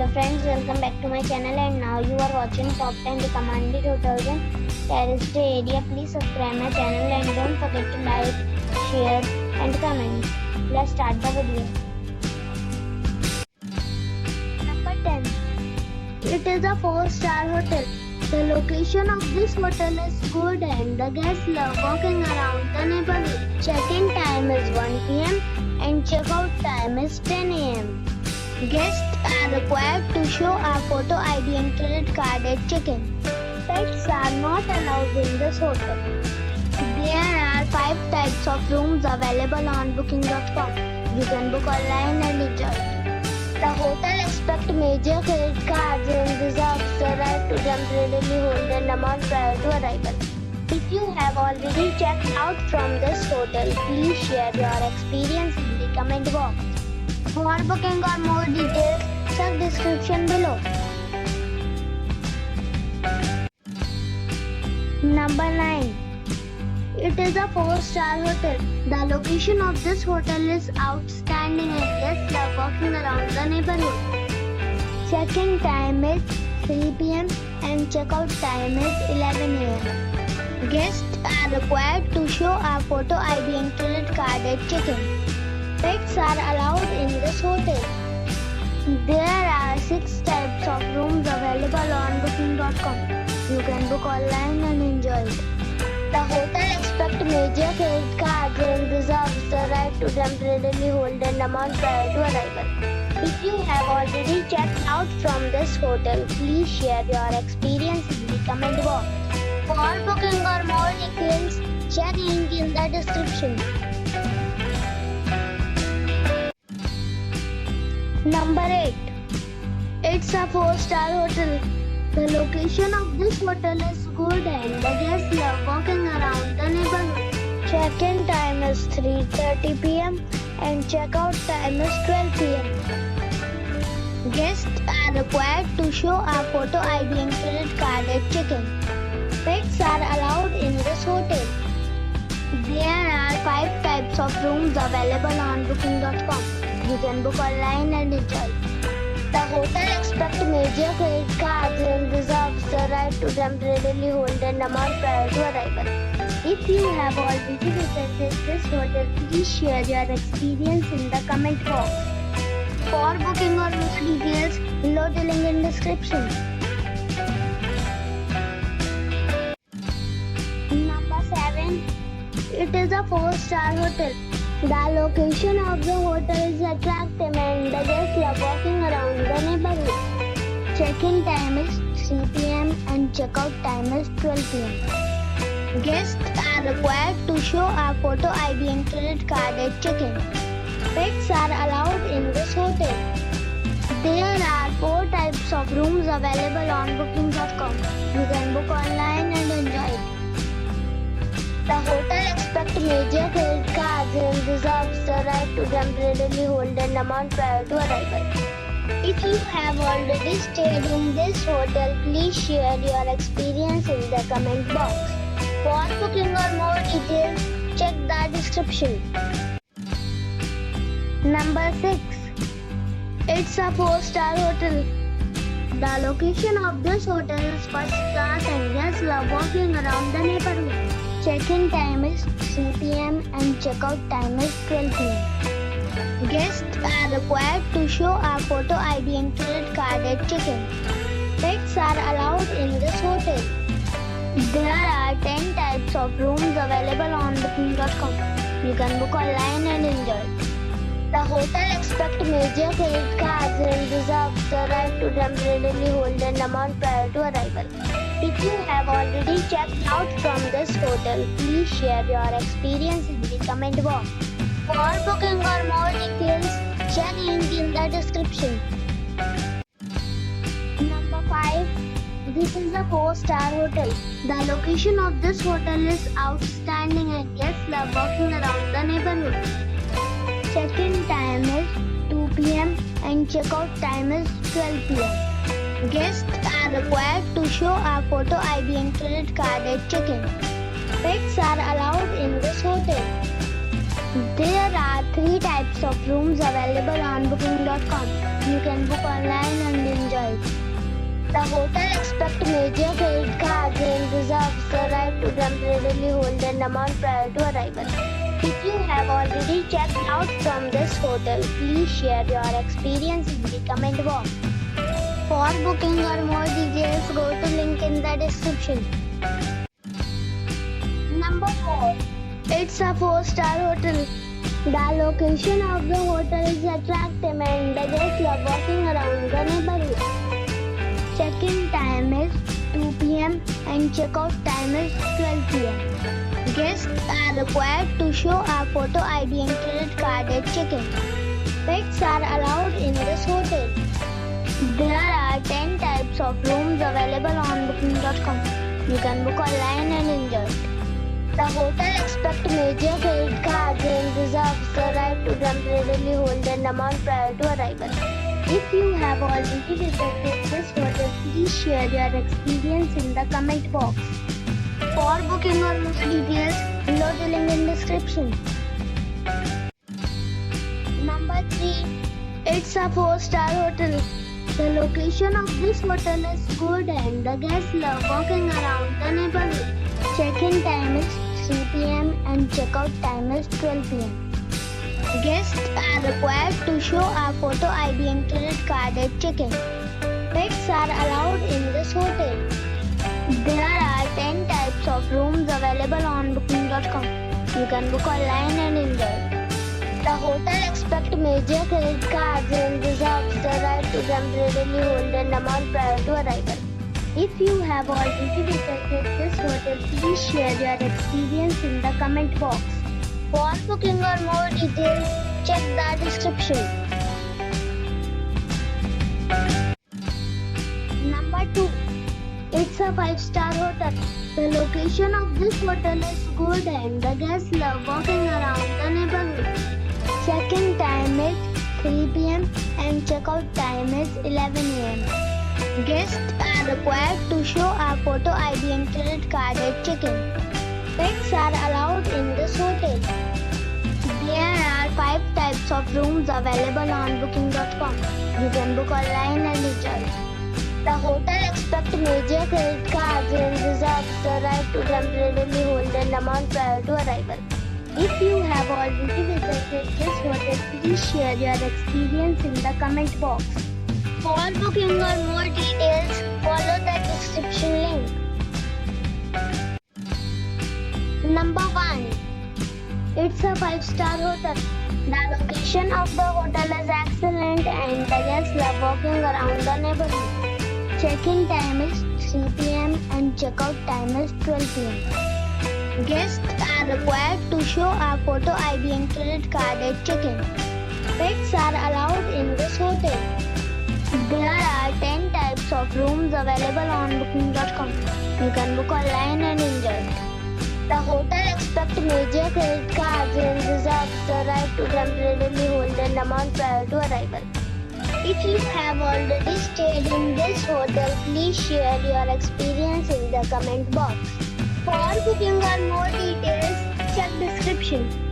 Hello friends, welcome back to my channel, and now you are watching top 10 recommended hotels in Trieste area. Please subscribe my channel and don't forget to like, share and comment. Let's start the video. Number 10. It is a 4-star hotel. The location of this hotel is good and the guests love walking around the neighborhood. Check-in time is 1 p.m. and check-out time is 10 a.m. Guests are required to show a photo ID and credit card at check-in. Pets are not allowed in this hotel. There are 5 types of rooms available on booking.com. You can book online and enjoy it. The hotel expects major credit cards and reserves the right to temporarily hold an amount prior to arrival. If you have already checked out from this hotel, please share your experience in the comment box. For booking or more details, check description below. Number 9. It is a 4-star hotel. The location of this hotel is outstanding and guests love walking around the neighborhood. Check-in time is 3 p.m. and check-out time is 11 a.m. Guests are required to show a photo ID and credit card at check-in. Pets are allowed in this hotel. There are 6 types of rooms available on booking.com. You can book online and enjoy it. The hotel expects major credit cards and reserves the right to temporarily hold an amount prior to arrival. If you have already checked out from this hotel, please share your experience in the comment box. For booking or more details, check link in the description. Number 8. It's a 4-star hotel. The location of this hotel is good and the guests love walking around the neighborhood. Check-in time is 3:30 p.m. and check-out time is 12 p.m. Guests are required to show a photo ID and credit card at check-in. Pets are allowed in this hotel. There are 5 types of rooms available on booking.com. You can book online and enjoy it. The hotel expects major credit cards and reserves the right to temporarily hold an amount prior to arrival. If you have already visited this hotel, please share your experience in the comment box. For booking or more details, below the link in description. Number 7. It is a 4-star hotel. The location of the hotel is attractive and the guests love walking around the neighborhood. Check-in time is 3 p.m. and check-out time is 12 p.m. Guests are required to show a photo ID and credit card at check-in. Pets are allowed in this hotel. There are 4 types of rooms available on booking.com. You can book online and enjoy it. The hotel expects major credit cards and reserves the right to temporarily hold an amount prior to arrival. If you have already stayed in this hotel, please share your experience in the comment box. For booking or more details, check the description. Number 6. It's a 4-star hotel. The location of this hotel is first class and guests love walking around the neighborhood. Check-in time is 3 p.m. and check-out time is 12 p.m. Guests are required to show a photo ID and credit card at check-in. Pets are allowed in this hotel. There are 10 types of rooms available on booking.com. You can book online and enjoy it. The hotel expects major credit cards and reserves the right to temporarily hold an amount prior to arrival. If you have already checked out from this hotel, please share your experience in the comment box. For booking or more details, check link in the description. Number 5. This is a 4-star hotel. The location of this hotel is outstanding and guests love walking around the neighborhood. Check-in time is 2 p.m. and check-out time is 12 p.m. Guests are required to show a photo ID and credit card at check-in. Pets are allowed in this hotel. There are 3 types of rooms available on booking.com. You can book online and enjoy it. The hotel expects major credit cards and reserves the right to temporarily hold an amount prior to arrival. If you have already checked out from this hotel, please share your experience in the comment box. For booking or more details, go to link in the description. Number 4. It's a 4-star hotel. The location of the hotel is attractive and the guests love walking around the neighborhood. Check-in time is 2 p.m. and check-out time is 12 p.m. Guests are required to show a photo ID and credit card at check-in. Pets are allowed in this hotel. There are 10 types of rooms available on booking.com. You can book online and enjoy it. The hotel expects major credit cards and reserves the right to temporarily hold an amount prior to arrival. If you have already visited this hotel, please share your experience in the comment box. For booking or more details, below the link in description. Number 3. It's a 4-star hotel. The location of this hotel is good and the guests love walking around the neighborhood. Check-in time is 3 p.m. and check-out time is 12 p.m. Guests are required to show a photo ID and credit card at check-in. Pets are allowed in this hotel. There are 10 types of rooms available on booking.com. You can book online and enjoy it. The hotel expects major credit cards and reserves the right to temporarily hold an amount prior to arrival. If you have already visited this hotel, please share your experience in the comment box. For booking or more details, check the description. Number 2. It's a 5-star hotel. The location of this hotel is good and the guests love walking around the neighborhood. Check-in time is 3 p.m. and check-out time is 11 a.m. Guests are required to show a photo ID and credit card at check-in. Pets are allowed in this hotel. There are 5 types of rooms available on booking.com. You can book online and enjoy it. The hotel expects major credit cards and reserves the right to temporarily hold an amount prior to arrival. If you have already visited this hotel, please share your experience in the comment box. For booking or more details, follow the description link. Number 1. It's a 5-star hotel. The location of the hotel is excellent and the guests love walking around the neighborhood. Check-in time is 3 p.m. and check-out time is 12 p.m. Guests are required to show a photo ID and credit card at check-in. Pets are allowed in this hotel. There are 10 types of rooms available on booking.com. You can book online and enjoy it. The hotel expects major credit cards and reserves the right to temporarily hold an amount prior to arrival. If you have already stayed in this hotel, please share your experience in the comment box. For booking or more details, check description.